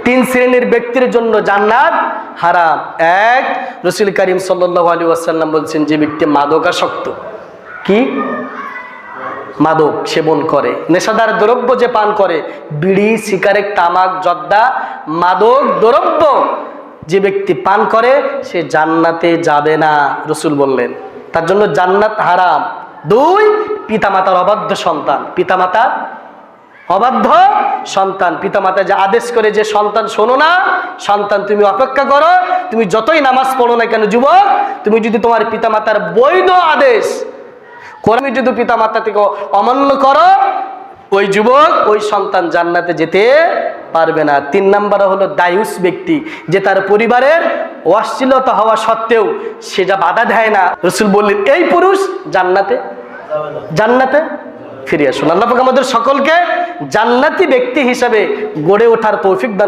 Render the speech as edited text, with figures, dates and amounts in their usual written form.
তিন শ্রেণীর ব্যক্তির জন্য জান্নাত হারাম। এক, রাসূল করিম সাল্লাল্লাহু আলাইহি ওয়াসাল্লাম বলছেন, যে ব্যক্তি মাদকাসক্ত, কি মাদক সেবন করে, নেশাদার দ্রব্য যে পান করে, বিড়ি, সিগারেট, তামাক, জর্দা, মাদক দ্রব্য যে ব্যক্তি পান করে সে জান্নাতে যাবে না, রাসূল বললেন, তার জন্য জান্নাত হারাম। দুই, পিতামাতার অবাধ্য সন্তান, পিতামাতার অবাধ্য সন্তান, পিতামাতা যে আদেশ করে যে সন্তান শোনো না, সন্তান তুমি অপেক্ষা করো, তুমি যতই নামাজ পড়ো না কেন যুবক, তুমি যদি তোমার পিতামাতার বৈধ আদেশ তুমি যদি পিতামাতা থেকে অমান্য করো, ওই যুবক ওই সন্তান জান্নাতে যেতে পারবে না। তিন নম্বরে হলো দায়ুস ব্যক্তি, যে তার পরিবারের অশ্লীলতা হওয়া সত্ত্বেও সে যা বাধা দেয় না, রাসূল বললেন এই পুরুষ জান্নাতে ফিরে আসুন। আল্লাহ পাক আমাদের সকলকে জান্নাতি ব্যক্তি হিসাবে গড়ে ওঠার তৌফিক দান